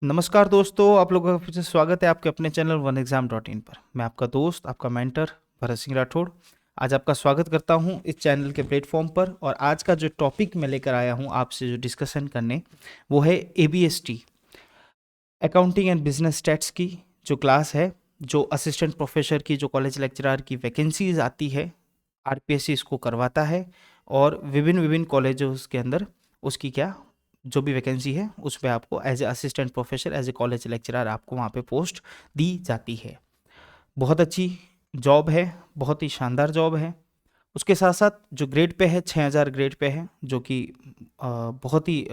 नमस्कार दोस्तों, आप लोगों का फिर से स्वागत है आपके अपने channel one exam dot in पर। मैं आपका दोस्त, आपका मेंटर भरत सिंह राठौड़ आज आपका स्वागत करता हूं इस चैनल के प्लेटफॉर्म पर। और आज का जो टॉपिक मैं लेकर आया हूं आपसे जो डिस्कशन करने, वो है एबीएसटी, अकाउंटिंग एंड बिजनेस स्टैट्स की जो क्लास है, जो असिस्टेंट प्रोफेसर की, जो कॉलेज लेक्चरर की वैकेंसीज आती है, आरपीएससी इसको करवाता है। और विभिन्न विभिन्न कॉलेजों के अंदर उसकी क्या जो भी वैकेंसी है उस पर आपको as a assistant professor, as a college lecturer आपको वहाँ पे पोस्ट दी जाती है। बहुत अच्छी जॉब है, बहुत ही शानदार जॉब है। उसके साथ साथ जो ग्रेड पे है 6000 ग्रेड पे है, जो कि बहुत ही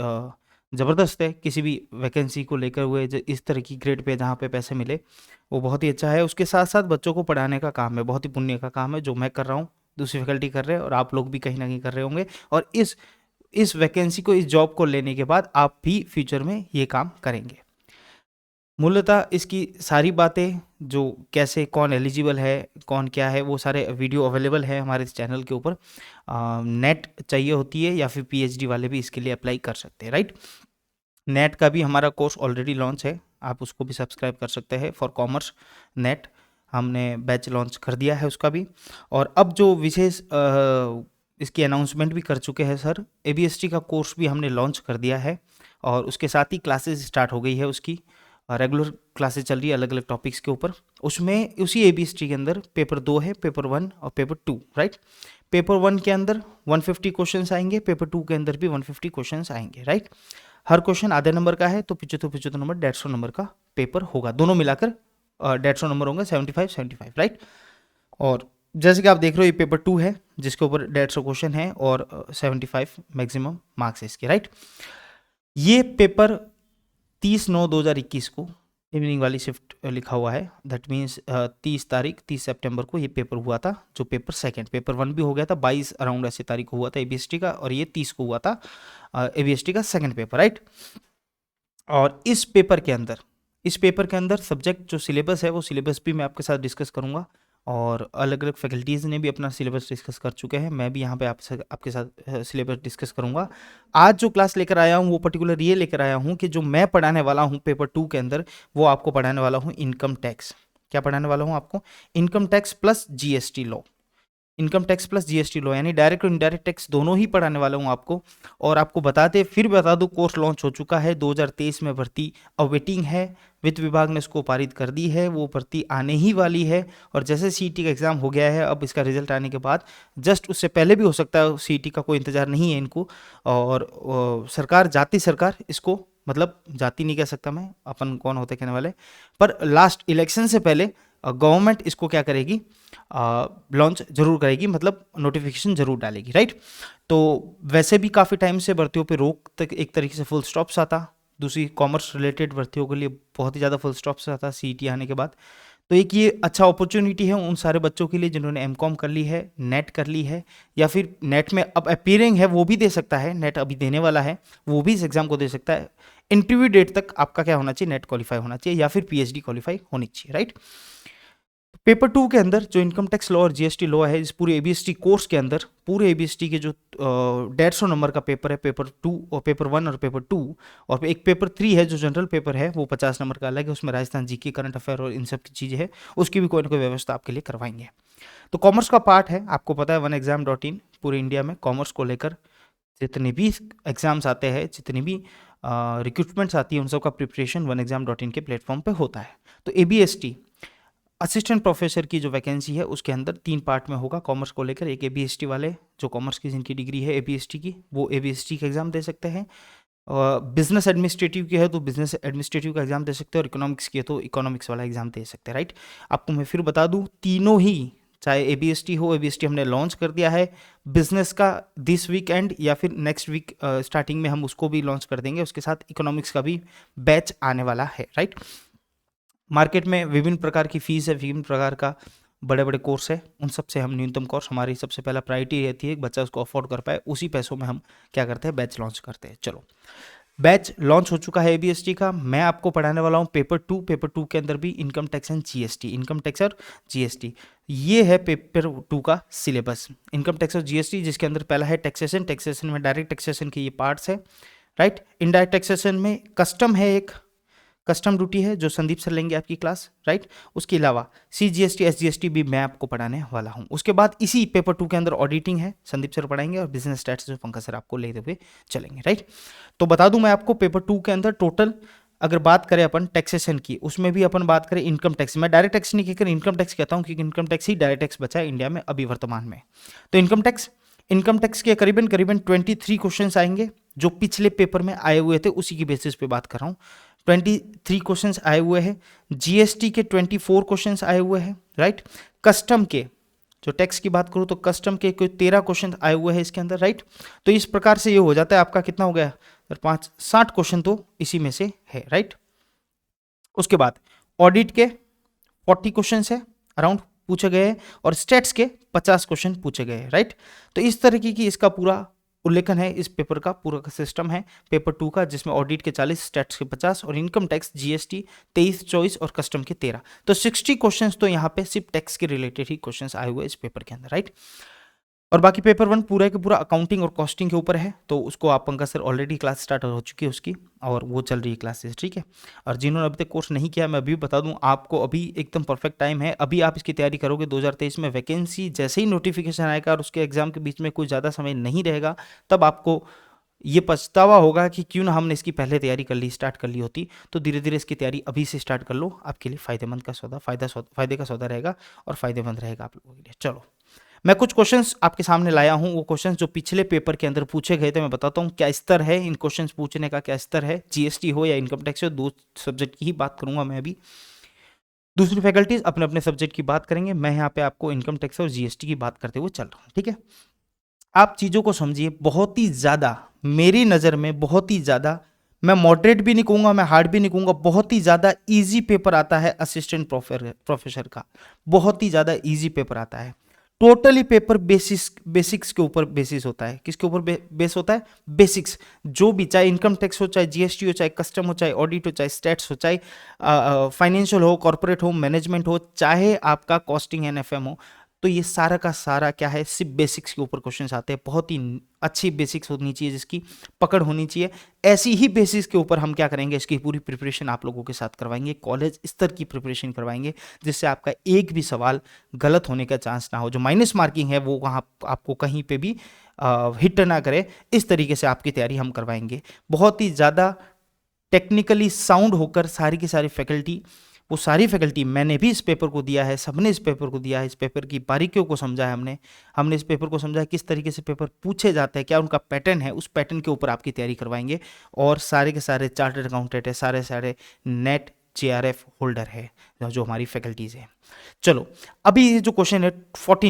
ज़बरदस्त है। किसी भी वैकेंसी को लेकर हुए जो इस तरह की ग्रेड पे जहाँ पे पैसे मिले, वो बहुत ही अच्छा है। उसके साथ साथ बच्चों को पढ़ाने का काम है, बहुत ही पुण्य का काम है, जो मैं कर रहा हूँ, दूसरी फैकल्टी कर रहे हैं और आप लोग भी कहीं ना कहीं कर रहे होंगे। और इस वैकेंसी को, इस जॉब को लेने के बाद आप भी फ्यूचर में ये काम करेंगे। मूलतः इसकी सारी बातें, जो कैसे कौन एलिजिबल है, कौन क्या है, वो सारे वीडियो अवेलेबल है हमारे इस चैनल के ऊपर। नेट चाहिए होती है या फिर पीएचडी वाले भी इसके लिए अप्लाई कर सकते हैं, राइट। नेट का भी हमारा कोर्स ऑलरेडी लॉन्च है, आप उसको भी सब्सक्राइब कर सकते हैं। फॉर कॉमर्स नेट हमने बैच लॉन्च कर दिया है उसका भी। और अब जो विशेष इसकी अनाउंसमेंट भी कर चुके हैं सर, एबीएसटी का कोर्स भी हमने लॉन्च कर दिया है। और उसके साथ ही क्लासेस स्टार्ट हो गई है उसकी, रेगुलर क्लासेस चल रही है अलग अलग टॉपिक्स के ऊपर। उसमें उसी एबीएसटी के अंदर पेपर 2 है, पेपर 1 और पेपर 2, राइट। पेपर 1 के अंदर 150 क्वेश्चंस आएंगे, पेपर 2 के अंदर भी 150 क्वेश्चंस आएंगे, राइट। हर क्वेश्चन आधे नंबर का है, तो 75 नंबर, 150 नंबर का पेपर होगा। दोनों मिलाकर 150 नंबर होंगे, 75 राइट। और जैसे कि आप देख रहे हो, ये पेपर 2 है जिसके ऊपर 150 क्वेश्चन है और 75 मैक्सिमम मार्क्स है इसके, राइट। ये पेपर 30/9/2021 को इवनिंग वाली शिफ्ट लिखा हुआ है, दैट मीन्स 30 सितंबर को ये पेपर हुआ था। जो पेपर सेकंड, पेपर 1 भी हो गया था 22 अराउंड ऐसे तारीख को हुआ था एबीएसटी का, और ये 30 को हुआ था एबीएसटी का सेकंड पेपर, राइट। और इस पेपर के अंदर सब्जेक्ट जो सिलेबस है, वो सिलेबस भी मैं आपके साथ डिस्कस करूंगा। और अलग अलग फैकल्टीज़ ने भी अपना सिलेबस डिस्कस कर चुके हैं, मैं भी यहाँ पे आपके साथ सिलेबस डिस्कस करूंगा। आज जो क्लास लेकर आया हूँ वो पर्टिकुलर ये लेकर आया हूँ कि जो मैं पढ़ाने वाला हूँ पेपर 2 के अंदर, वो आपको पढ़ाने वाला हूँ इनकम टैक्स। क्या पढ़ाने वाला हूँ आपको? Income tax plus GST law. Income tax plus GST law, यानी डायरेक्ट और इनडायरेक्ट टैक्स दोनों ही पढ़ाने वाला हूँ आपको। और आपको फिर बता दूँ, कोर्स लॉन्च हो चुका है 2023 में, भर्ती अवेटिंग है। वित्त विभाग ने इसको पारित कर दी है, वो भर्ती आने ही वाली है। और जैसे सीईटी का एग्ज़ाम हो गया है, अब इसका रिजल्ट आने के बाद जस्ट उससे पहले भी हो सकता है, सीईटी का कोई इंतज़ार नहीं है इनको। और सरकार इसको, मतलब जाति नहीं कह सकता मैं, अपन कौन होते कहने वाले, पर लास्ट इलेक्शन से पहले गवर्नमेंट इसको क्या करेगी, लॉन्च जरूर करेगी, मतलब नोटिफिकेशन जरूर डालेगी, राइट। तो वैसे भी काफ़ी टाइम से भर्तियों पे रोक तक एक तरीके से फुल स्टॉप्स आता, दूसरी कॉमर्स रिलेटेड भर्तियों के लिए बहुत ही ज़्यादा फुल स्टॉप्स आता सीईटी आने के बाद। तो एक ये अच्छा अपॉर्चुनिटी है उन सारे बच्चों के लिए जिन्होंने एमकॉम कर ली है, नेट कर ली है, या फिर नेट में अब अपीयरिंग है वो भी दे सकता है, नेट अभी देने वाला है वो भी इस एग्ज़ाम को दे सकता है। इंटरव्यू डेट तक आपका क्या होना चाहिए, नेट क्वालिफाई होना चाहिए या फिर पीएचडी क्वालिफाई होनी चाहिए, राइट। पेपर 2 के अंदर जो इनकम टैक्स लॉ और जीएसटी लॉ है, इस पूरे एबीएसटी कोर्स के अंदर, पूरे एबीएसटी के जो 150 नंबर का पेपर है, पेपर 2 और पेपर 1 और पेपर 2, और एक पेपर 3 है जो जनरल पेपर है, वो 50 नंबर का अलग है, उसमें राजस्थान जीके, करंट अफेयर और इन सब की चीज़ें है, उसकी भी कोई ना कोई व्यवस्था आपके लिए करवाएंगे। तो कॉमर्स का पार्ट है, आपको पता है वन एग्जाम डॉट इन पूरे इंडिया में कॉमर्स को लेकर जितने भी एग्जाम्स आते हैं, जितनी भी रिक्रूटमेंट्स आती है, उन सब का preparation one exam dot in के प्लेटफॉर्म पे होता है। तो एबीएसटी असिस्टेंट प्रोफेसर की जो वैकेंसी है उसके अंदर 3 पार्ट में होगा कॉमर्स को लेकर। एक एबीएसटी वाले जो कॉमर्स की जिनकी डिग्री है एबीएसटी की, वो एबीएसटी का एग्जाम दे सकते हैं। बिजनेस एडमिनिस्ट्रेटिव की है तो बिजनेस एडमिनिस्ट्रेटिव का एग्जाम दे सकते हैं, और इकोनॉमिक्स की है तो इकोनॉमिक्स वाला एग्जाम दे सकते हैं, राइट। आपको मैं फिर बता दूं, तीनों ही, चाहे एबीएसटी हो, एबीएसटी हमने लॉन्च कर दिया है बिजनेस का दिस वीकेंड, या फिर नेक्स्ट वीक स्टार्टिंग में हम उसको भी लॉन्च कर देंगे। उसके साथ इकोनॉमिक्स का भी बैच आने वाला है, राइट। मार्केट में विभिन्न प्रकार की फीस है, विभिन्न प्रकार का बड़े बड़े कोर्स है, उन सब से हम न्यूनतम कोर्स, हमारी सबसे पहला प्रायोरिटी रहती है कि बच्चा उसको अफोर्ड कर पाए, उसी पैसों में हम क्या करते हैं, बैच लॉन्च करते हैं। चलो, बैच लॉन्च हो चुका है एबीएसटी का। मैं आपको पढ़ाने वाला हूँ पेपर 2। पेपर 2 के अंदर भी income tax and GST, income tax और जीएसटी, ये है पेपर 2 का सिलेबस। इनकम टैक्स और जीएसटी, जिसके अंदर पहला है टैक्सेशन, टैक्सेशन में डायरेक्ट टैक्सेशन के ये पार्ट्स है, राइट। इनडायरेक्ट टैक्सेशन में कस्टम है एक, कस्टम ड्यूटी है जो संदीप सर लेंगे आपकी क्लास, राइट। उसके अलावा CGST SGST भी मैं आपको पढ़ाने वाला हूँ। उसके बाद इसी पेपर 2 के अंदर ऑडिटिंग है, संदीप सर पढ़ाएंगे, और बिजनेस स्टैट्स जो पंकज सर आपको लेते हुए चलेंगे, राइट। तो बता दूं मैं आपको पेपर 2 के अंदर टोटल अगर बात करें अपन टैक्सेशन की, उसमें भी अपन बात करें इनकम टैक्स, मैं डायरेक्ट टैक्स नहीं कहकर इनकम टैक्स कहता हूं क्योंकि इनकम टैक्स ही डायरेक्ट टैक्स बचा है इंडिया में अभी वर्तमान में। तो इनकम टैक्स के करीबन करीबन 23 क्वेश्चंस आएंगे जो पिछले पेपर में आए हुए थे, उसी की बेसिस पे बात कर रहा हूँ। 23 क्वेश्चंस आए हुए हैं। जीएसटी के 24 क्वेश्चंस आए हुए हैं, राइट। कस्टम के जो टैक्स की बात करूं तो कस्टम के कोई 13 क्वेश्चन आए हुए हैं इसके अंदर, राइट। तो इस प्रकार से ये हो जाता है आपका कितना हो गया, 60 क्वेश्चन तो इसी में से है, राइट। उसके बाद ऑडिट के 40 क्वेश्चन है अराउंड पूछे गए हैं, और स्टेट्स के 50 क्वेश्चन पूछे गए हैं, राइट। तो इस तरीके की इसका पूरा उल्लेखन है, इस पेपर का पूरा का सिस्टम है पेपर 2 का, जिसमें ऑडिट के 40, स्टैट्स के 50 और इनकम टैक्स जीएसटी 23, 24 और कस्टम के 13। तो 60 क्वेश्चंस तो यहाँ पे सिर्फ टैक्स के रिलेटेड ही क्वेश्चंस आए हुए इस पेपर के अंदर, राइट। और बाकी पेपर 1 पूरा के पूरा अकाउंटिंग और कॉस्टिंग के ऊपर है, तो उसको आप Pankaj sir already class start हो चुकी है उसकी, और वो चल रही है क्लासेस, ठीक है। और जिन्होंने अभी तक कोर्स नहीं किया, मैं अभी बता दूं आपको, अभी एकदम परफेक्ट टाइम है, अभी आप इसकी तैयारी करोगे 2023 में वैकेंसी जैसे ही नोटिफिकेशन आएगा और उसके एग्जाम के बीच में कोई ज़्यादा समय नहीं रहेगा, तब आपको ये पछतावा होगा कि क्यों ना हमने इसकी पहले तैयारी कर ली, स्टार्ट कर ली होती। तो धीरे धीरे इसकी तैयारी अभी से स्टार्ट कर लो, आपके लिए फायदेमंद का सौदा, फायदे का सौदा रहेगा और फायदेमंद रहेगा आप लोगों के लिए। चलो, मैं कुछ क्वेश्चंस आपके सामने लाया हूं, वो क्वेश्चंस जो पिछले पेपर के अंदर पूछे गए थे, मैं बताता हूं क्या स्तर है इन क्वेश्चंस पूछने का, क्या स्तर है, जीएसटी हो या इनकम टैक्स हो, 2 सब्जेक्ट की ही बात करूंगा मैं अभी। दूसरी फैकल्टीज अपने अपने सब्जेक्ट की बात करेंगे, मैं यहाँ पे आपको इनकम टैक्स और जीएसटी की बात करते हुए चल रहा हूँ, ठीक है। आप चीजों को समझिए, बहुत ही ज्यादा मेरी नजर में, बहुत ही ज्यादा, मैं मॉडरेट भी नहीं कहूंगा, मैं हार्ड भी नहीं कहूंगा, बहुत ही ज्यादा इजी पेपर आता है असिस्टेंट प्रोफेसर का, बहुत ही ज्यादा इजी पेपर आता है। टोटली पेपर बेसिक्स के ऊपर बेसिस होता है। किसके ऊपर बेस होता है? बेसिक्स। जो भी, चाहे इनकम टैक्स हो, चाहे जीएसटी हो, चाहे कस्टम हो, चाहे ऑडिट हो, चाहे स्टैट्स हो, चाहे फाइनेंशियल हो, कॉर्पोरेट हो, मैनेजमेंट हो, चाहे आपका कॉस्टिंग एंड एफएम हो, तो ये सारा का सारा क्या है, सिर्फ बेसिक्स के ऊपर क्वेश्चंस आते हैं। बहुत ही अच्छी बेसिक्स होनी चाहिए, जिसकी पकड़ होनी चाहिए। ऐसी ही बेसिस के ऊपर हम क्या करेंगे, इसकी पूरी प्रिपरेशन आप लोगों के साथ करवाएंगे, कॉलेज स्तर की प्रिपरेशन करवाएंगे, जिससे आपका एक भी सवाल गलत होने का चांस ना हो। जो माइनस मार्किंग है वो वहाँ आपको कहीं पे भी हिट ना करे, इस तरीके से आपकी तैयारी हम करवाएंगे। बहुत ही ज़्यादा टेक्निकली साउंड होकर सारी की सारी फैकल्टी, वो सारी फैकल्टी, मैंने भी इस पेपर को दिया है, सबने इस पेपर को दिया है, इस पेपर की बारीकियों को समझा है हमने इस पेपर को समझा है, किस तरीके से पेपर पूछे जाते हैं, क्या उनका पैटर्न है, उस पैटर्न के ऊपर आपकी तैयारी करवाएंगे। और सारे के सारे चार्टर्ड अकाउंटेंट है, सारे नेट JRF होल्डर है, जो हमारी फैकल्टीज है। चलो, अभी ये जो क्वेश्चन है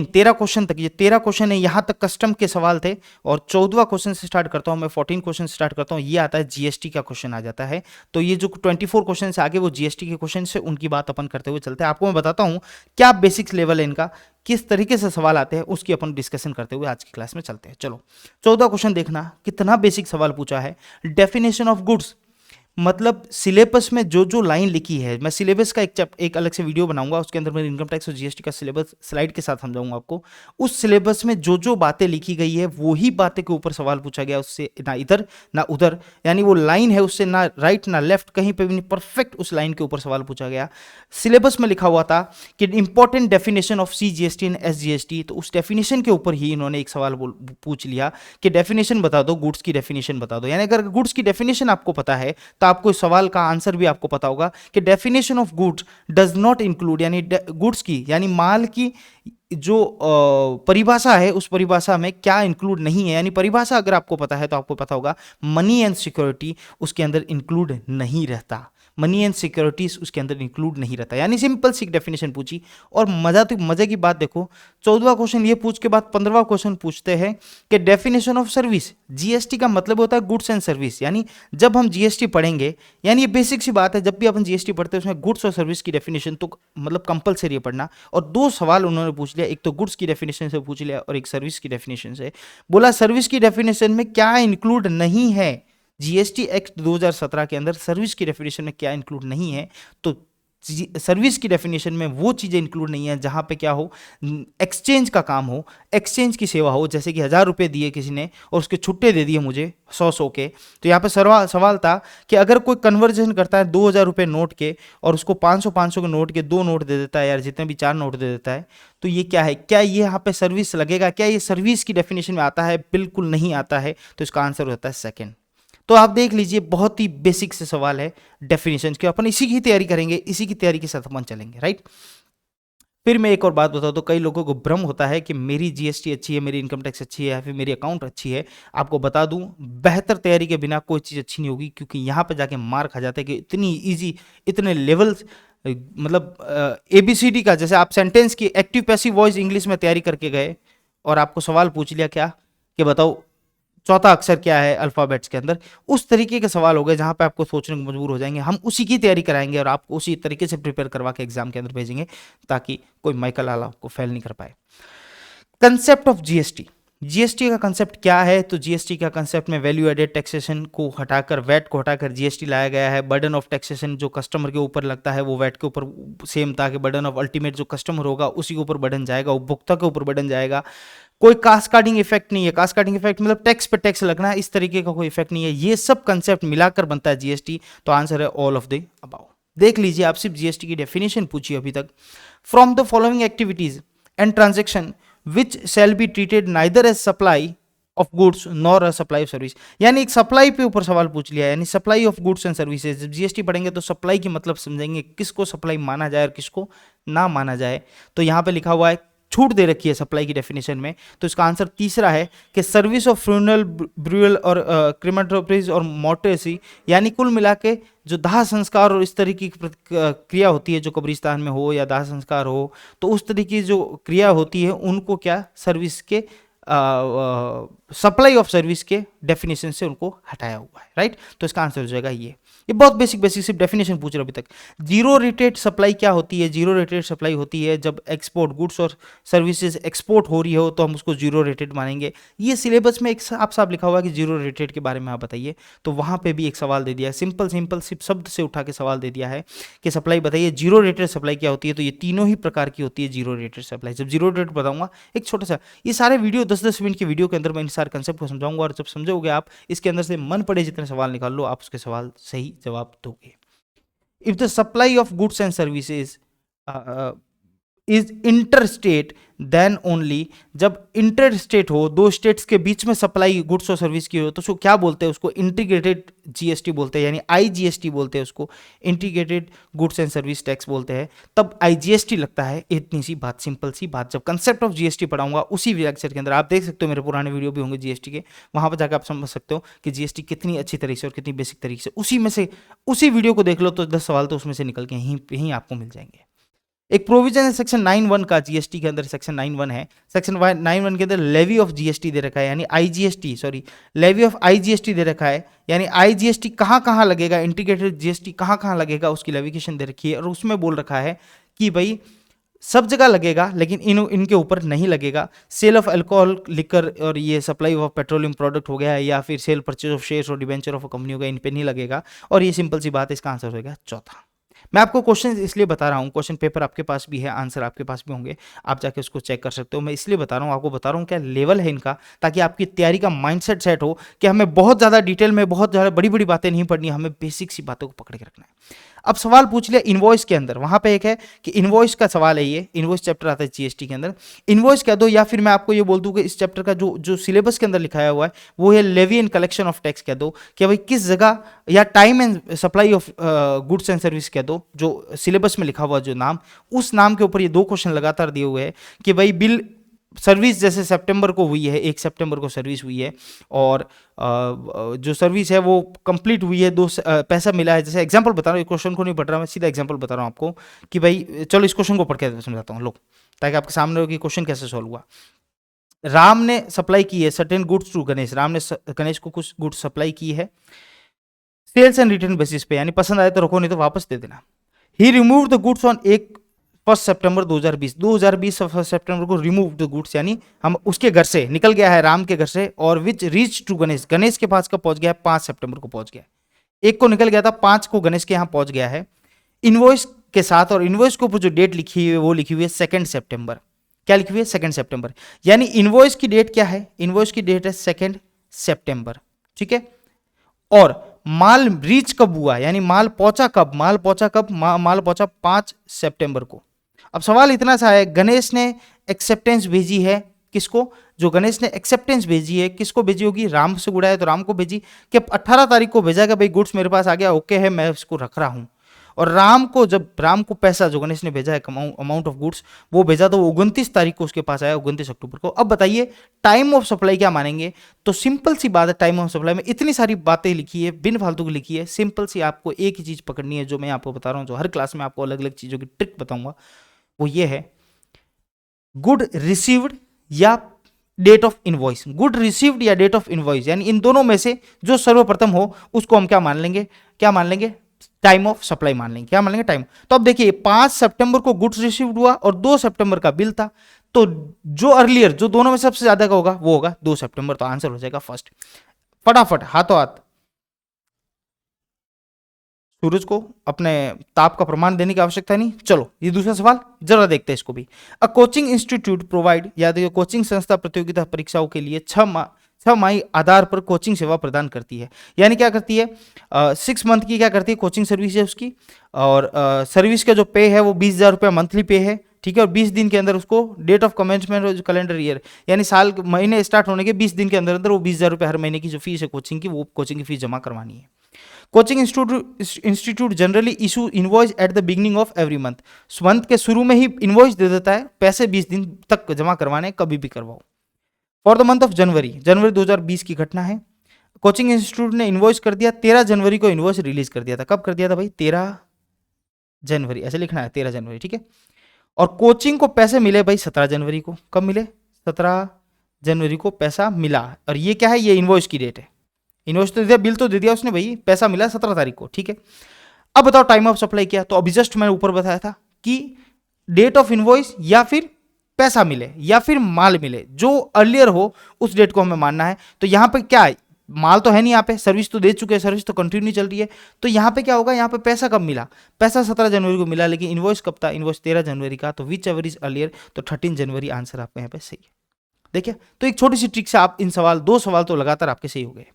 13 क्वेश्चन तक, ये 13 क्वेश्चन है, यहां तक कस्टम के सवाल थे, और 14वां क्वेश्चन से स्टार्ट करता हूं मैं, 14 क्वेश्चन स्टार्ट करता हूं, ये आता है जीएसटी का क्वेश्चन आ जाता है। तो ये जो 24 क्वेश्चन से आगे वो जीएसटी के क्वेश्चन से, उनकी बात अपन करते हुए चलते हैं। आपको मैं बताता हूं क्या बेसिक्स लेवल है इनका, किस तरीके से सवाल आते हैं, उसकी अपन डिस्कशन करते हुए आज की क्लास में चलते हैं। चलो, 14 क्वेश्चन देखना कितना बेसिक सवाल पूछा है। डेफिनेशन ऑफ गुड्स, मतलब सिलेबस में जो जो लाइन लिखी है, मैं सिलेबस का एक अलग से वीडियो बनाऊंगा, उसके अंदर मैं इनकम टैक्स और जीएसटी का सिलेबस स्लाइड के साथ समझाऊंगा आपको। उस सिलेबस में जो जो बातें लिखी गई है, वही बातें के ऊपर सवाल पूछा गया, उससे ना इधर ना उधर, यानी वो लाइन है उससे ना राइट ना लेफ्ट, कहीं पर भी नहीं, परफेक्ट उस लाइन के ऊपर सवाल पूछा गया। सिलेबस में लिखा हुआ था कि important definition of CGST and SGST, तो उस डेफिनेशन के ऊपर ही इन्होंने एक सवाल पूछ लिया कि डेफिनेशन बता दो, गुड्स की डेफिनेशन बता दो। यानी अगर गुड्स की डेफिनेशन आपको पता है तो आपको इस सवाल का आंसर भी आपको पता होगा कि definition of goods does not include, यानी गुड्स की यानी माल की जो परिभाषा है, उस परिभाषा में क्या इंक्लूड नहीं है। यानी परिभाषा अगर आपको पता है तो आपको पता होगा मनी एंड सिक्योरिटी उसके अंदर इंक्लूड नहीं रहता, मनी एंड सिक्योरिटीज उसके अंदर इंक्लूड नहीं रहता। यानी सिंपल सी डेफिनेशन पूछी। और मजे की बात देखो, 14वां क्वेश्चन ये पूछ के बाद 15वां क्वेश्चन पूछते हैं कि डेफिनेशन ऑफ सर्विस। जीएसटी का मतलब होता है गुड्स एंड सर्विस, यानी जब हम जीएसटी पढ़ेंगे, यानी ये बेसिक सी बात है, जब भी अपन जीएसटी पढ़ते हैं उसमें गुड्स और सर्विस की डेफिनेशन तो मतलब कंपलसरी है पढ़ना। और 2 सवाल उन्होंने पूछ लिया, एक तो गुड्स की डेफिनेशन से पूछ लिया और एक सर्विस की डेफिनेशन से। बोला सर्विस की डेफिनेशन में क्या इंक्लूड नहीं है, जीएसटी एक्ट 2017 के अंदर सर्विस की डेफिनेशन में क्या इंक्लूड नहीं है। तो सर्विस की डेफिनेशन में वो चीज़ें इंक्लूड नहीं है जहाँ पे क्या हो, एक्सचेंज का काम हो, एक्सचेंज की सेवा हो। जैसे कि 1000 रुपये दिए किसी ने और उसके छुट्टे दे दिए मुझे 100 के, तो यहाँ पे सवाल था कि अगर कोई कन्वर्जन करता है 2000 रुपये नोट के और उसको 500 के नोट के 2 नोट दे देता है, यार जितने भी 4 नोट दे देता है, तो ये क्या है, क्या ये यहाँ पे सर्विस लगेगा, क्या ये सर्विस की डेफिनेशन में आता है? बिल्कुल नहीं आता है। तो इसका आंसर हो जाता है सेकेंड। तो आप देख लीजिए, बहुत ही बेसिक से सवाल है डेफिनेशन के, अपन इसी की तैयारी करेंगे, इसी की तैयारी के साथ अपन चलेंगे, राइट। फिर मैं एक और बात बताऊं, तो कई लोगों को भ्रम होता है कि मेरी जीएसटी अच्छी है, मेरी इनकम टैक्स अच्छी है, या फिर मेरी अकाउंट अच्छी है। आपको बता दूं, बेहतर तैयारी के बिना कोई चीज़ अच्छी नहीं होगी, क्योंकि यहाँ पे जाके मार खा जाते हैं कि इतनी इजी, इतने लेवल्स, मतलब ABCD का, जैसे आप सेंटेंस की एक्टिव पैसिव वॉइस इंग्लिश में तैयारी करके गए और आपको सवाल पूछ लिया क्या कि बताओ चौथा अक्षर क्या है अल्फाबेट्स के अंदर, उस तरीके के सवाल हो गए जहां पे आपको सोचने को मजबूर हो जाएंगे। हम उसी की तैयारी कराएंगे और आपको उसी तरीके से प्रिपेयर करवा के एग्जाम के अंदर भेजेंगे, ताकि कोई माइकल लाल आपको फेल नहीं कर पाए। कंसेप्ट ऑफ जीएसटी, जीएसटी का कंसेप्ट क्या है? तो जीएसटी का कंसेप्ट में वैल्यू एडेड टैक्सेशन को हटाकर, वैट को हटाकर जीएसटी लाया गया है। बर्डन ऑफ टैक्सेशन जो कस्टमर के ऊपर लगता है वो वैट के ऊपर सेम था, कि बर्डन ऑफ अल्टीमेट जो कस्टमर होगा उसी के ऊपर बर्डन जाएगा, उपभोक्ता के ऊपर बर्डन जाएगा। कोई कास्केडिंग इफेक्ट नहीं है, कास्केडिंग इफेक्ट मतलब टैक्स पे टैक्स लगना है, इस तरीके का कोई इफेक्ट नहीं है। ये सब कंसेप्ट मिलाकर बनता है जीएसटी। तो आंसर है ऑल ऑफ द अबाउ। देख लीजिए, आप सिर्फ जीएसटी की डेफिनेशन पूछिए अभी तक। From the following activities and transaction which shall be treated neither as supply of goods nor a supply of service, यानी एक सप्लाई पे ऊपर सवाल पूछ लिया है, यानी supply of goods and services. जब जीएसटी पढ़ेंगे तो सप्लाई की मतलब समझेंगे, किसको सप्लाई माना जाए और किसको ना माना जाए। तो यहाँ पे लिखा हुआ है, छूट दे रखी है सप्लाई की डेफिनेशन में, तो इसका आंसर तीसरा है कि सर्विस ऑफ फ्यूनरल, ब्रूअल और क्रीमेटोरीज और मोर्टेसी, यानी कुल मिला के जो दाह संस्कार और इस तरीके की क्रिया होती है, जो कब्रिस्तान में हो या दाह संस्कार हो, तो उस तरीके की जो क्रिया होती है उनको क्या, सर्विस के सप्लाई ऑफ सर्विस के डेफिनेशन से उनको हटाया हुआ है, राइट। तो इसका आंसर हो जाएगा ये बहुत बेसिक सिर्फ डेफिनेशन पूछ रहे अभी तक। जीरो रेटेड सप्लाई क्या होती है? जीरो रेटेड सप्लाई होती है जब एक्सपोर्ट, गुड्स और सर्विसेज एक्सपोर्ट हो रही हो तो हम उसको जीरो रेटेड मानेंगे। ये सिलेबस में एक साफ लिखा हुआ है कि जीरो रेटेड के बारे में आप बताइए, तो वहां पे भी एक सवाल दे दिया है, सिंपल सिर्फ शब्द से उठा के सवाल दे दिया है कि सप्लाई बताइए जीरो रेटेड सप्लाई क्या होती है। तो ये तीनों ही प्रकार की होती है जीरो रेटेड सप्लाई। जब जीरो रेटेड बताऊंगा, एक छोटा सा, ये सारे वीडियो 10-10 मिनट के वीडियो के अंदर मैं इन सारे कंसेप्ट को समझाऊंगा, और जब समझोगे आप, इसके अंदर से मन पड़े जितने सवाल निकाल लो, आप उसके सवाल सही जवाब दोगे। If the supply of goods and services is interstate, then only, जब इंटर स्टेट हो, दो स्टेट्स के बीच में सप्लाई गुड्स और सर्विस की हो, तो उसको क्या बोलते हैं? उसको इंटीग्रेटेड जीएसटी बोलते हैं, यानी आईजीएसटी बोलते हैं उसको, integrated goods and service tax बोलते हैं। तब आईजीएसटी लगता है। इतनी सी बात, सिंपल सी बात। जब कंसेप्ट ऑफ जीएसटी पढ़ाऊंगा उसी लेक्चर के अंदर, आप देख सकते हो मेरे पुराने वीडियो भी होंगे जीएसटी के, वहां पर जाकर आप समझ सकते हो कि जीएसटी कितनी अच्छी तरीके से और कितनी बेसिक तरीके से, उसी में से, उसी वीडियो को देख लो तो 10 सवाल तो उसमें से निकल के यहीं आपको मिल जाएंगे। एक प्रोविजन है सेक्शन 9(1) का, जीएसटी के अंदर सेक्शन 9(1) है। सेक्शन 9(1) के अंदर लेवी ऑफ जीएसटी दे रखा है, यानी IGST, sorry, levy of IGST दे रखा है, यानी आईजीएसटी कहाँ कहाँ लगेगा, इंटीग्रेटेड जीएसटी कहाँ कहाँ लगेगा, उसकी लेविकेशन दे रखी है। और उसमें बोल रखा है कि भाई सब जगह लगेगा, लेकिन इनके ऊपर नहीं लगेगा। सेल ऑफ अल्कोहल, लिकर और ये सप्लाई ऑफ पेट्रोलियम प्रोडक्ट हो गया है, या फिर सेल परचेज ऑफ शेयर्स और डिवेंचर ऑफ कंपनी हो गया, इन पे नहीं लगेगा। और ये सिंपल सी बात है, इसका आंसर होगा चौथा। मैं आपको क्वेश्चन इसलिए बता रहा हूँ, क्वेश्चन पेपर आपके पास भी है, आंसर आपके पास भी होंगे, आप जाके उसको चेक कर सकते हो। मैं इसलिए बता रहा हूँ, आपको बता रहा हूँ क्या लेवल है इनका, ताकि आपकी तैयारी का माइंडसेट सेट हो कि हमें बहुत ज़्यादा डिटेल में, बहुत ज़्यादा बड़ी बड़ी बातें नहीं पढ़नी, हमें बेसिक सी बातों को पकड़ के रखना है। अब सवाल पूछ लिया इनवॉइस के अंदर, वहां पे एक है कि इनवॉइस का सवाल है, ये इनवॉइस चैप्टर आता है जीएसटी के अंदर, इनवॉइस कह दो, या फिर मैं आपको ये बोल दूं कि इस चैप्टर का जो सिलेबस के अंदर लिखाया हुआ है वो है levy and collection of tax कह दो, कि भाई किस जगह, या time and supply of goods and service कह दो, जो सिलेबस में लिखा हुआ जो नाम, उस नाम के ऊपर ये दो क्वेश्चन लगातार दिए हुए हैं कि भाई बिल सर्विस जैसे सितंबर को हुई है, 1 सितंबर को सर्विस हुई है, और जो सर्विस है वो कंप्लीट हुई है, पैसा मिला है। जैसे एग्जांपल बता रहा हूँ, क्वेश्चन को नहीं पढ़ रहा मैं, सीधा एग्जांपल बता रहा हूँ आपको कि भाई चलो इस क्वेश्चन को पढ़ के समझाता हूँ, लो, ताकि आपके सामने हो कि क्वेश्चन कैसे सॉल्व हुआ। राम ने सप्लाई की है certain goods to Ganesh, Ram ने गणेश को कुछ गुड्स सप्लाई की है सेल्स एंड रिटर्न बेसिस पे, यानी पसंद आए तो रखो, नहीं तो वापस दे देना। ही रिमूव द गुड्स ऑन 1 सितंबर 2020 1 सितंबर को रिमूव द गुड्स, यानी हम उसके घर से निकल गया है, राम के घर से, और विच रीच टू गणेश, गणेश के पास कब पहुंच गया है? 5 सितंबर को पहुंच गया है। 1 को निकल गया था, 5 को गणेश के यहाँ पहुंच गया है। इनवॉइस के साथ और इनवॉइस के ऊपर जो डेट लिखी हुई है वो लिखी हुई है 2 सितंबर। क्या लिखी हुई है? 2 सितंबर। यानी इनवॉइस की डेट क्या है? इनवॉइस की डेट है 2 सितंबर, ठीक है। और माल रीच कब हुआ, यानी माल पहुंचा कब? माल पहुंचा कब? माल पहुंचा 5 सितंबर को। अब सवाल इतना सा है, गणेश ने एक्सेप्टेंस भेजी है किसको? जो गणेश ने एक्सेप्टेंस भेजी है किसको भेजी होगी? राम से गुड़ा है तो राम को भेजी कि 18 तारीख को भेजा कि भाई गुड्स मेरे पास आ गया, ओके है, मैं इसको रख रहा हूं। और राम को, जब राम को पैसा जो गणेश ने भेजा है अमाउंट ऑफ गुड्स वो भेजा तो वो 29 तारीख को उसके पास आया, 29 अक्टूबर को। अब बताइए टाइम ऑफ सप्लाई क्या मानेंगे? तो सिंपल सी बात है, टाइम ऑफ सप्लाई में इतनी सारी बातें लिखी है, बिन फालतू की लिखी है। सिंपल सी आपको एक ही चीज पकड़नी है जो मैं आपको बता रहा हूं, जो हर क्लास में आपको अलग अलग चीजों की ट्रिक बताऊंगा, वो ये है गुड रिसीव्ड या date of invoice. Good received या डेट ऑफ इनवॉइस, यानी इन दोनों में से जो सर्वप्रथम हो उसको हम क्या मान लेंगे? क्या मान लेंगे? टाइम ऑफ सप्लाई मान लेंगे। क्या मान लेंगे? टाइम। तो अब देखिए 5 सितंबर को गुड्स रिसीव्ड हुआ और 2 सितंबर का बिल था, तो जो अर्लियर, जो दोनों में सबसे ज्यादा का होगा वो होगा 2 सितंबर। तो आंसर हो जाएगा फर्स्ट। फटाफट हाथों हाथ सूरज को अपने ताप का प्रमाण देने की आवश्यकता नहीं। चलो ये दूसरा सवाल जरा देखते हैं इसको भी। अ कोचिंग इंस्टीट्यूट प्रोवाइड, या देखिए कोचिंग संस्था प्रतियोगिता परीक्षाओं के लिए 6 माही आधार पर कोचिंग सेवा प्रदान करती है। यानी क्या करती है? 6 मंथ की क्या करती है? कोचिंग सर्विस है उसकी। और सर्विस का जो पे है वो 20,000 रुपया मंथली पे है, ठीक है। और 20 दिन के अंदर उसको date of commencement calendar year, यानी साल महीने स्टार्ट होने के 20 दिन के अंदर अंदर वो 20,000 रुपये हर महीने की जो फीस है कोचिंग की, वो कोचिंग की फीस जमा करवानी है। Coaching institute generally issue invoice at the beginning of every month के शुरू में ही इनवॉइस दे देता है, पैसे 20 दिन तक जमा करवाने, कभी भी करवाओ। For the month of January 2020 की घटना है। कोचिंग इंस्टीट्यूट ने इनवॉइस कर दिया 13 जनवरी को, इनवॉइस रिलीज कर दिया था। कब कर दिया था भाई? 13 जनवरी, ऐसे लिखना है 13 जनवरी, ठीक है। और कोचिंग को पैसे मिले भाई 17 जनवरी को। कब मिले? 17 जनवरी को पैसा मिला। और ये क्या है? ये इनवॉइस की डेट है। इनवॉइस तो दे दिया, बिल तो दे दिया उसने भाई, पैसा मिला 17 तारीख को, ठीक है। अब बताओ टाइम ऑफ सप्लाई क्या? तो अभी जस्ट मैंने ऊपर बताया था कि डेट ऑफ इनवॉइस या फिर पैसा मिले या फिर माल मिले, जो अर्लियर हो उस डेट को हमें मानना है। तो यहां पे क्या है? माल तो है नहीं, यहाँ पे सर्विस तो दे चुके हैं, सर्विस तो कंटिन्यू चल रही है। तो यहाँ पे क्या होगा? यहाँ पे पैसा कब मिला? पैसा 17 जनवरी को मिला, लेकिन इनवॉइस कब था? इनवॉइस 13 जनवरी का। तो विच एवर इज अर्लियर, तो 13 जनवरी आंसर आपका यहाँ पे सही है। देखिए, तो एक छोटी सी ट्रिक से आप इन सवाल, 2 सवाल तो लगातार आपके सही हो गए।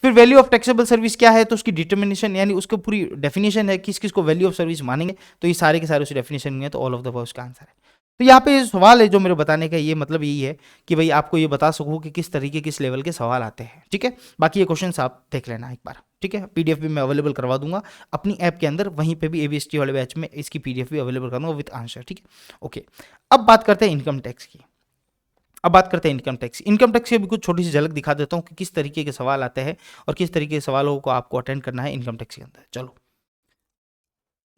फिर वैल्यू ऑफ टैक्सेबल सर्विस क्या है? तो उसकी डिटर्मिनेशन, यानी उसकी पूरी डेफिनेशन है, किस किस को वैल्यू ऑफ सर्विस मानेंगे। तो ये सारे के सारे उसी डेफिनेशन में है, तो ऑल ऑफ द अबव उसका आंसर है। तो यहाँ पे सवाल है जो मेरे बताने का ये मतलब यही है कि भाई आपको ये बता सकूँ कि किस तरीके, किस लेवल के सवाल आते हैं, ठीक है। बाकी ये क्वेश्चन आप देख लेना एक बार, ठीक है। पीडीएफ भी मैं अवेलेबल करवा दूंगा अपनी ऐप के अंदर, वहीं पे भी एबीएसटी वाले बैच में इसकी पीडीएफ भी अवेलेबल कर दूंगा विद आंसर, ठीक है। ओके, अब बात करते हैं इनकम टैक्स की। अब बात करते हैं इनकम टैक्स। इनकम टैक्स की भी कुछ छोटी सी झलक दिखा देता हूँ कि किस तरीके के सवाल आते हैं और किस तरीके के सवालों को आपको अटेंड करना है इनकम टैक्स के अंदर। चलो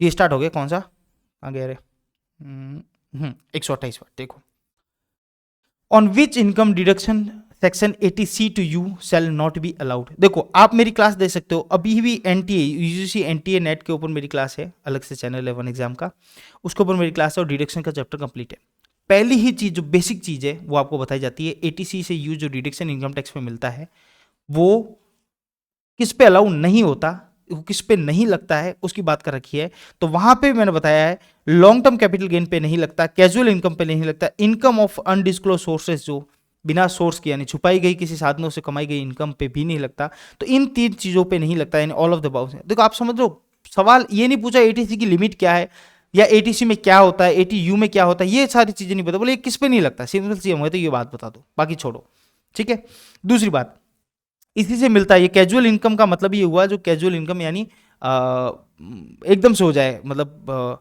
ये स्टार्ट हो गया, कौन सा आ गया रे? 128 बार देखो। On which income deduction section 80C to you shall not be allowed. देखो आप मेरी क्लास दे सकते हो, अभी भी एनटीए यूजीसी एनटीए नेट के ऊपर मेरी क्लास है, अलग से चैनल है वन एग्जाम का, उसके ऊपर मेरी क्लास है और डिडक्शन का चैप्टर कंप्लीट है। पहली ही चीज जो बेसिक चीज है वो आपको बताई जाती है, 80C से यू जो डिडक्शन इनकम टैक्स में मिलता है वो किस पे अलाउ नहीं होता, किस पे नहीं लगता है, उसकी बात कर रखी है। तो वहां पे मैंने बताया है लॉन्ग टर्म कैपिटल गेन पे नहीं लगता, कैजुअल इनकम पे नहीं लगता, इनकम ऑफ अनडिस्क्लोज सोर्सेज जो बिना सोर्स की यानी छुपाई गई किसी साधनों से कमाई गई इनकम पे भी नहीं लगता। तो इन 3 चीजों पे नहीं लगता, यानी ऑल ऑफ द अबव। देखो आप समझ लो, सवाल ये नहीं पूछा 80C की लिमिट क्या है या 80C में क्या होता है, 80U में क्या होता है, ये सारी चीजें नहीं पता, बोले किस पे नहीं लगता, सिंपल सी है तो ये बात बता दो, बाकी छोड़ो, ठीक है। दूसरी बात इसी से मिलता है, ये कैजुअल इनकम का मतलब ये हुआ, जो कैजुअल इनकम यानी एकदम से हो जाए, मतलब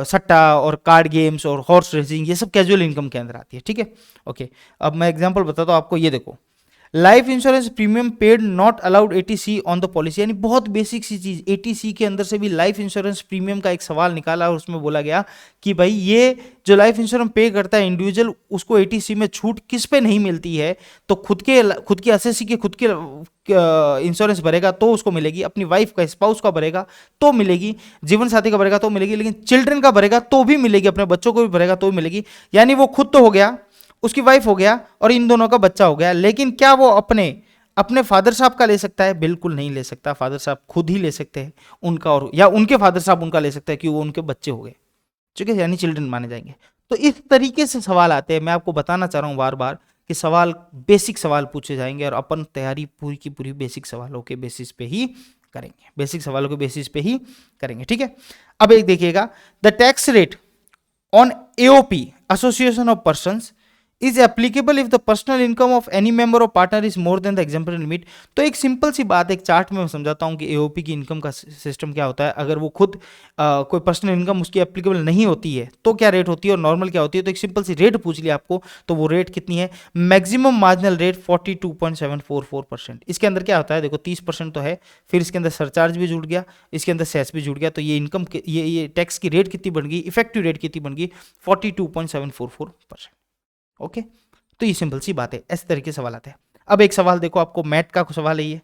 सट्टा और कार्ड गेम्स और हॉर्स रेसिंग, ये सब कैजुअल इनकम के अंदर आती है, ठीक है। ओके, अब मैं एग्जांपल बताता हूँ आपको, ये देखो life insurance premium paid not allowed 80C on the policy, यानी बहुत बेसिक सी चीज, 80C के अंदर से भी लाइफ इंश्योरेंस प्रीमियम का एक सवाल निकाला और उसमें बोला गया कि भाई ये जो लाइफ इंश्योरेंस पे करता है इंडिविजुअल, उसको 80C में छूट किस पे नहीं मिलती है। तो खुद की एसएससी के खुद के इंश्योरेंस भरेगा तो उसको मिलेगी, अपनी वाइफ का स्पाउस का भरेगा तो मिलेगी, जीवन साथी का भरेगा तो मिलेगी, लेकिन चिल्ड्रन का भरेगा तो भी मिलेगी, अपने बच्चों को भी भरेगा तो भी मिलेगी। यानी वो खुद तो हो गया, उसकी वाइफ हो गया और इन दोनों का बच्चा हो गया, लेकिन क्या वो अपने अपने फादर साहब का ले सकता है? बिल्कुल नहीं ले सकता, फादर साहब खुद ही ले सकते हैं उनका, और या उनके फादर साहब उनका ले सकते हैं कि वो उनके बच्चे हो गए, ठीक है, यानी चिल्ड्रन माने जाएंगे। तो इस तरीके से सवाल आते हैं। मैं आपको बताना चाह रहा हूँ बार बार कि सवाल, बेसिक सवाल पूछे जाएंगे, और अपन तैयारी पूरी की पूरी बेसिक सवालों के बेसिस पे ही करेंगे, बेसिक सवालों के बेसिस पे ही करेंगे, ठीक है। अब एक देखिएगा, the tax rate on AOP, association of persons, is applicable if the personal income of any member or partner is more than the exemplary limit। तो एक सिंपल सी बात, एक चार्ट में मैं समझाता हूँ कि AOP की इनकम का सिस्टम क्या होता है। अगर वो खुद कोई पर्सनल इनकम उसकी एप्लीकेबल नहीं होती है तो क्या रेट होती है और नॉर्मल क्या होती है। तो एक सिंपल सी रेट पूछ लिया आपको, तो वो रेट कितनी है? Maximum marginal rate 42.744%। इसके अंदर क्या होता है, देखो 30% तो है, फिर इसके अंदर सरचार्ज भी जुड़ गया, इसके अंदर सेस भी जुड़ गया, तो ये इनकम ये टैक्स की रेट कितनी बन गई, इफेक्टिव रेट कितनी बन गई? 42.744%। ओके, तो ये सिंपल सी बात है, इस तरीके से सवाल आते हैं। अब एक सवाल देखो, आपको मैट का सवाल है, ये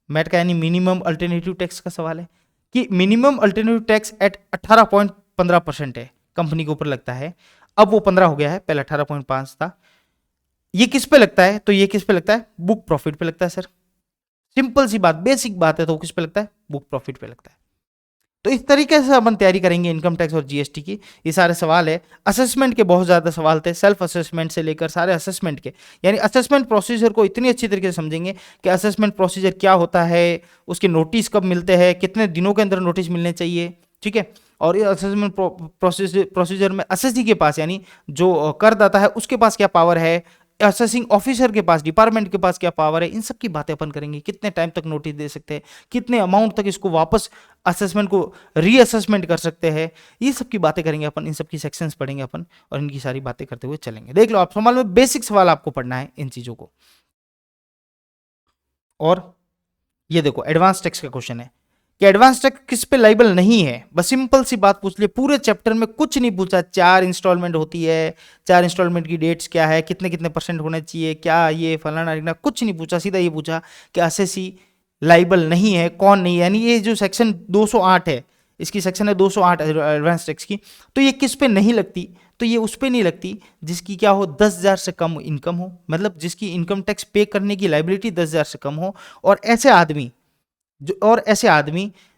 मैट का यानी मिनिमम अल्टरनेटिव टैक्स का सवाल है कि मिनिमम अल्टरनेटिव टैक्स एट 18.15% है, कंपनी के ऊपर लगता है। अब वो 15 हो गया है, पहले 18.5 था। ये किस पे लगता है? तो ये किस पे लगता है? बुक प्रॉफिट पे लगता है सर। सिंपल सी बात, बेसिक बात है, तो किस पे लगता है? बुक प्रॉफिट पे लगता है। तो इस तरीके से अपन तैयारी करेंगे इनकम टैक्स और जीएसटी की। ये सारे सवाल है, असेसमेंट के बहुत ज़्यादा सवाल थे, सेल्फ असेसमेंट से लेकर सारे असेसमेंट के, यानी असेसमेंट प्रोसीजर को इतनी अच्छी तरीके से समझेंगे कि असेसमेंट प्रोसीजर क्या होता है, उसके नोटिस कब मिलते हैं, कितने दिनों के अंदर नोटिस मिलने चाहिए, ठीक है। और ये असेसमेंट प्रोसीजर में असेसी के पास, यानी जो करदाता है उसके पास क्या पावर है, असेसिंग ऑफिसर के पास, डिपार्टमेंट के पास क्या पावर है, इन सब की बातें अपन करेंगे। कितने टाइम तक नोटिस दे सकते हैं, कितने अमाउंट तक इसको वापस असेसमेंट को रीअसेसमेंट कर सकते हैं, ये सब की बातें करेंगे अपन, इन सब की सेक्शंस पढ़ेंगे अपन, और इनकी सारी बातें करते हुए चलेंगे। देख लो आप, सवाल में बेसिक सवाल आपको पढ़ना है इन चीजों को। और ये देखो, एडवांस टैक्स का क्वेश्चन है कि एडवांस टैक्स किस पे लाइबल नहीं है। बस सिंपल सी बात पूछ लिया, पूरे चैप्टर में कुछ नहीं पूछा। 4 इंस्टॉलमेंट होती है, 4 इंस्टॉलमेंट की डेट्स क्या है, कितने कितने परसेंट होने चाहिए, क्या ये फलाना ढिकना, कुछ नहीं पूछा। सीधा ये पूछा कि असेसी लाइबल नहीं है, कौन नहीं है। यानी ये जो सेक्शन 208 है, इसकी सेक्शन है 208 एडवांस टैक्स की, तो ये किस पे नहीं लगती? तो ये उस पे नहीं लगती जिसकी क्या हो, 10,000 से कम इनकम हो, मतलब जिसकी इनकम टैक्स पे करने की लाइबिलिटी 10,000 से कम हो। और ऐसे आदमी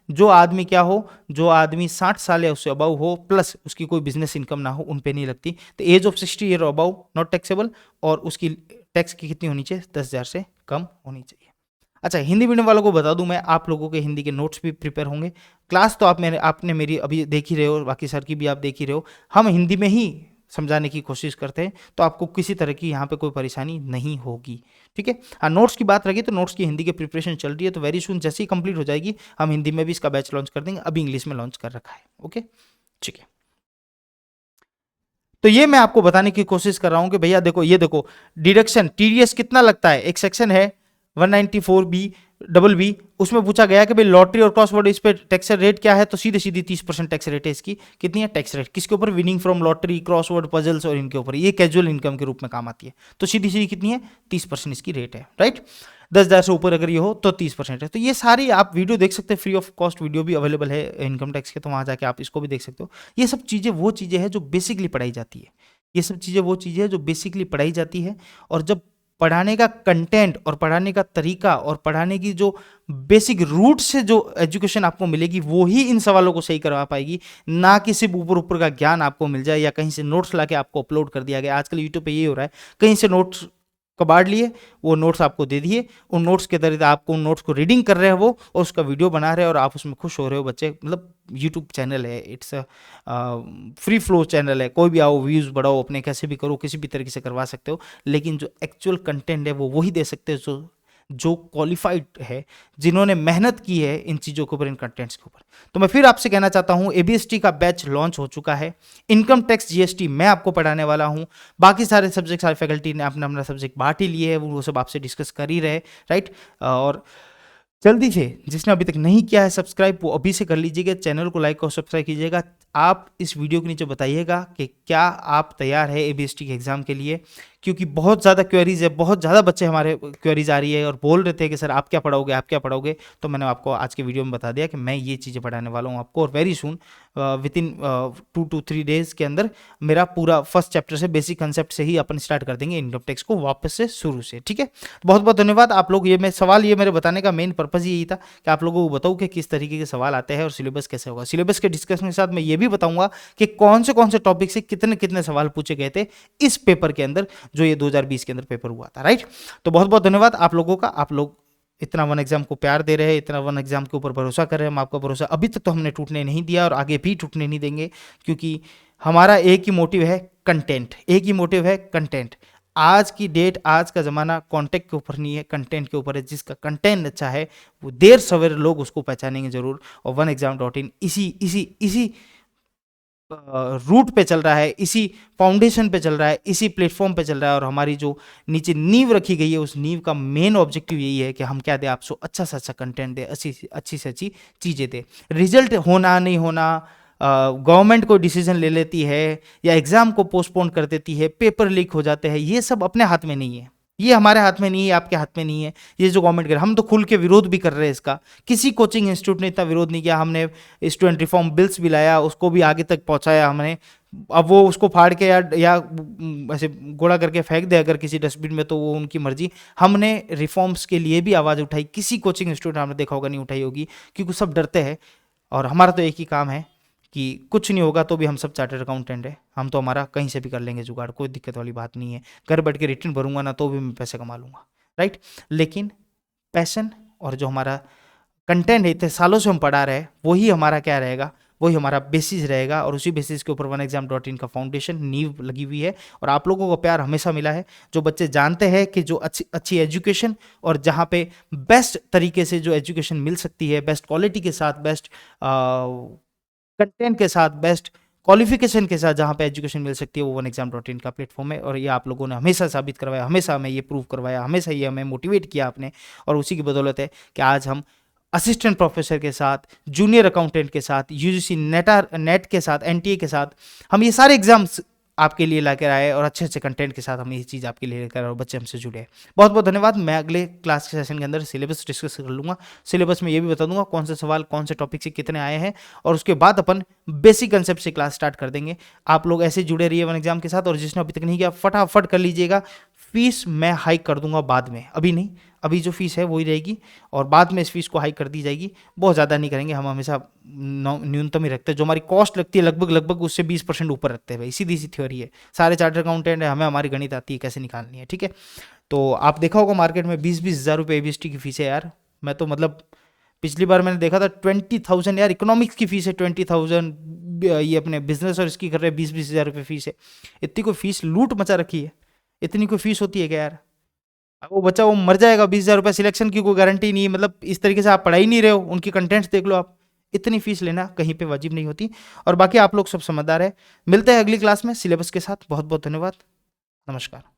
जो आदमी क्या हो, जो आदमी 60 साल या उससे अबाउ हो, प्लस उसकी कोई बिजनेस इनकम ना हो, उन पे नहीं लगती। तो age of 60 year above not taxable, और उसकी टैक्स की कितनी होनी चाहिए? 10,000 से कम होनी चाहिए। अच्छा, हिंदी मीडियम वालों को बता दूं मैं, आप लोगों के हिंदी के नोट्स भी प्रिपेयर होंगे। क्लास तो आपने मेरी अभी देख ही रहे हो, बाकी सर की भी आप देख ही रहे हो। हम हिंदी में ही समझाने की कोशिश करते हैं, तो आपको किसी तरह की यहाँ पे कोई परेशानी नहीं होगी, ठीक है। हाँ, नोट्स की बात रही तो नोट्स की हिंदी की प्रिपरेशन चल रही है, तो वेरी सुन जैसे ही कंप्लीट हो जाएगी हम हिंदी में भी इसका बैच लॉन्च कर देंगे। अभी इंग्लिश में लॉन्च कर रखा है, ओके, ठीक है। तो ये मैं आपको बताने की कोशिश कर रहा हूं कि भैया देखो, ये देखो डिडक्शन टीडीएस कितना लगता है। एक सेक्शन है 194B उसमें पूछा गया कि भाई लॉटरी और क्रॉस वर्ड इस पे टैक्स रेट क्या है, तो सीधे सीधी 30% टैक्स रेट है इसकी। कितनी है टैक्स रेट? किसके ऊपर? Winning from lottery, cross word, puzzles और इनके ऊपर। ये कैजुअल इनकम के रूप में काम आती है, तो सीधी सीधी कितनी है? 30% इसकी रेट है, राइट। 10,000 से ऊपर अगर ये हो तो 30% है। तो ये सारी आप वीडियो देख सकते हैं, फ्री ऑफ कॉस्ट वीडियो भी अवेलेबल है इनकम टैक्स के, तो वहाँ जाके आप इसको भी देख सकते हो। ये सब चीज़ें वो चीज़ें हैं जो बेसिकली पढ़ाई जाती है, ये सब चीज़ें वो चीज़ें हैं जो बेसिकली पढ़ाई जाती है। और जब पढ़ाने का कंटेंट और पढ़ाने का तरीका और पढ़ाने की जो बेसिक रूट से जो एजुकेशन आपको मिलेगी, वो ही इन सवालों को सही करवा पाएगी, ना कि सिर्फ ऊपर ऊपर का ज्ञान आपको मिल जाए या कहीं से नोट्स लाके आपको अपलोड कर दिया गया। आजकल यूट्यूब पे ये हो रहा है, कहीं से नोट्स कबाड़ लिए, वो नोट्स आपको दे दिए, उन नोट्स के तरीके आपको उन नोट्स को रीडिंग कर रहे हो वो, और उसका वीडियो बना रहे हो और आप उसमें खुश हो रहे हो। बच्चे, मतलब यूट्यूब चैनल है, it's a free flow channel है, कोई भी आओ, व्यूज़ बढ़ाओ, अपने कैसे भी करो, किसी भी तरीके से करवा सकते हो, लेकिन जो एक्चुअल कंटेंट है वो वही दे सकते हो जो क्वालिफाइड है, जिन्होंने मेहनत की है इन चीज़ों के ऊपर, इन कंटेंट्स के ऊपर। तो मैं फिर आपसे कहना चाहता हूं, एबीएसटी का बैच लॉन्च हो चुका है। इनकम टैक्स जीएसटी मैं आपको पढ़ाने वाला हूं, बाकी सारे सब्जेक्ट, सारे फैकल्टी ने अपना अपना सब्जेक्ट बांट ही लिए है, वो सब आपसे डिस्कस कर ही रहे, राइट। और जल्दी से जिसने अभी तक नहीं किया है सब्सक्राइब, वो अभी से कर लीजिएगा, चैनल को लाइक और सब्सक्राइब कीजिएगा। आप इस वीडियो के नीचे बताइएगा कि क्या आप तैयार है एबीएसटी के एग्जाम के लिए, क्योंकि बहुत ज़्यादा क्वेरीज है, बहुत ज़्यादा बच्चे हमारे क्वेरीज आ रही है और बोल रहे थे कि सर आप क्या पढ़ाओगे, आप क्या पढ़ाओगे। तो मैंने आपको आज के वीडियो में बता दिया कि मैं ये चीज़ें पढ़ाने वाला हूँ आपको, और very soon with in 2 to 3 days के अंदर मेरा पूरा फर्स्ट चैप्टर से बेसिक कंसेप्ट से ही अपन स्टार्ट कर देंगे इनकम टैक्स को वापस से शुरू से। ठीक है, बहुत बहुत धन्यवाद आप लोग। ये मैं सवाल ये मेरे बताने का मेन पर्पज़ यही था कि आप लोगों को बताऊँ कि किस तरीके के सवाल आते हैं और सिलेबस कैसे होगा। सिलेबस के डिस्कशन के साथ मैं ये भी बताऊंगा कि कौन से टॉपिक से कितने कितने सवाल पूछे गए थे इस पेपर के अंदर, जो ये 2020 के अंदर पेपर हुआ था। राइट, तो बहुत बहुत धन्यवाद आप लोगों का। आप लोग इतना वन एग्जाम को प्यार दे रहे हैं, इतना वन एग्जाम के ऊपर भरोसा कर रहे हैं। हम आपका भरोसा अभी तक तो हमने टूटने नहीं दिया और आगे भी टूटने नहीं देंगे, क्योंकि हमारा एक ही मोटिव है कंटेंट, एक ही मोटिव है कंटेंट। आज की डेट, आज का ज़माना कॉन्टेंट के ऊपर नहीं है, कंटेंट के ऊपर है। जिसका कंटेंट अच्छा है वो देर सवेर लोग उसको पहचानेंगे जरूर। और OneExam.in इसी इसी इसी रूट पे चल रहा है, इसी फाउंडेशन पे चल रहा है, इसी प्लेटफॉर्म पे चल रहा है। और हमारी जो नीचे नींव रखी गई है, उस नींव का मेन ऑब्जेक्टिव यही है कि हम क्या दें आपको, अच्छा से अच्छा कंटेंट दें, अच्छी से अच्छी चीज़ें दें। रिजल्ट होना नहीं होना, गवर्नमेंट कोई डिसीजन ले लेती है या एग्ज़ाम को पोस्टपोन कर देती है, पेपर लीक हो जाते हैं, ये सब अपने हाथ में नहीं है। ये हमारे हाथ में नहीं है, आपके हाथ में नहीं है। ये जो गवर्नमेंट कर, हम तो खुल के विरोध भी कर रहे हैं इसका। किसी कोचिंग इंस्टीट्यूट ने इतना विरोध नहीं किया। हमने स्टूडेंट रिफॉर्म बिल्स भी लाया, उसको भी आगे तक पहुंचाया हमने। अब वो उसको फाड़ के या ऐसे गोड़ा करके फेंक दे अगर किसी डस्टबिन में, तो वो उनकी मर्जी। हमने रिफॉर्म्स के लिए भी आवाज़ उठाई, किसी कोचिंग इंस्टीट्यूट आपने देखा होगा नहीं उठाई होगी, क्योंकि सब डरते हैं। और हमारा तो एक ही काम है कि कुछ नहीं होगा तो भी हम सब चार्टर्ड अकाउंटेंट है, हम तो हमारा कहीं से भी कर लेंगे जुगाड़, कोई दिक्कत वाली बात नहीं है। घर बैठ के रिटर्न भरूंगा ना तो भी मैं पैसे कमा लूँगा। राइट, लेकिन पैशन और जो हमारा कंटेंट है, इतने सालों से हम पढ़ा रहे हैं, वही हमारा क्या रहेगा, वही हमारा बेसिस रहेगा। और उसी बेसिस के ऊपर OneExam.in का फाउंडेशन नींव लगी हुई है। और आप लोगों को प्यार हमेशा मिला है। जो बच्चे जानते हैं कि जो अच्छी अच्छी एजुकेशन और जहाँ पे बेस्ट तरीके से जो एजुकेशन मिल सकती है, बेस्ट क्वालिटी के साथ, बेस्ट कंटेंट के साथ, बेस्ट क्वालिफिकेशन के साथ जहाँ पे एजुकेशन मिल सकती है, वो OneExam.in का प्लेटफॉर्म है। और ये आप लोगों ने हमेशा साबित करवाया, हमेशा हमें ये प्रूव करवाया, हमेशा ये हमें मोटिवेट किया आपने। और उसी की बदौलत है कि आज हम असिस्टेंट प्रोफेसर के साथ, जूनियर अकाउंटेंट के साथ, UGC नेट के साथ, NTA के साथ हम ये सारे एग्जाम्स आपके लिए ला कर आए, और अच्छे अच्छे कंटेंट के साथ हम ये चीज़ आपके लिए लेकर, और बच्चे हमसे जुड़े हैं। बहुत बहुत धन्यवाद। मैं अगले क्लास के सेशन के अंदर सिलेबस डिस्कस कर लूँगा। सिलेबस में ये भी बता दूंगा कौन से सवाल कौन से टॉपिक से कितने आए हैं, और उसके बाद अपन बेसिक कंसेप्ट से क्लास स्टार्ट कर देंगे। आप लोग ऐसे जुड़े रहिए OneExam के साथ, और जिसने अभी तक नहीं किया फटाफट कर लीजिएगा। फीस मैं हाइक कर दूंगा बाद में, अभी नहीं। अभी जो फीस है वही रहेगी, और बाद में इस फीस को हाइक कर दी जाएगी। बहुत ज़्यादा नहीं करेंगे, हम हमेशा न्यूनतम ही रखते हैं। जो हमारी कॉस्ट लगती है लगभग उससे 20% ऊपर रखते हैं भाई, सीधी सी थ्योरी है। सारे चार्टर्ड अकाउंटेंट है, हमें हमारी गणित आती है कैसे निकालनी है। ठीक है, तो आप देखा होगा मार्केट में 20-20 हज़ार रुपये ABST की फीस है यार। मैं तो मतलब पिछली बार मैंने देखा था 20,000 यार, इकोनॉमिक्स की फीस है 20,000। ये अपने बिजनेस और इसकी कर रहे हैं 20-20 हज़ार रुपये फीस है। इतनी कोई फीस लूट मचा रखी है, इतनी कोई फीस होती है क्या यार। अब वो बच्चा वो मर जाएगा, 20 हज़ार रुपये सिलेक्शन की कोई गारंटी नहीं है। मतलब इस तरीके से आप पढ़ाई नहीं रहे हो, उनकी कंटेंट्स देख लो आप। इतनी फीस लेना कहीं पे वाजिब नहीं होती। और बाकी आप लोग सब समझदार है। मिलते हैं अगली क्लास में सिलेबस के साथ। बहुत बहुत धन्यवाद, नमस्कार।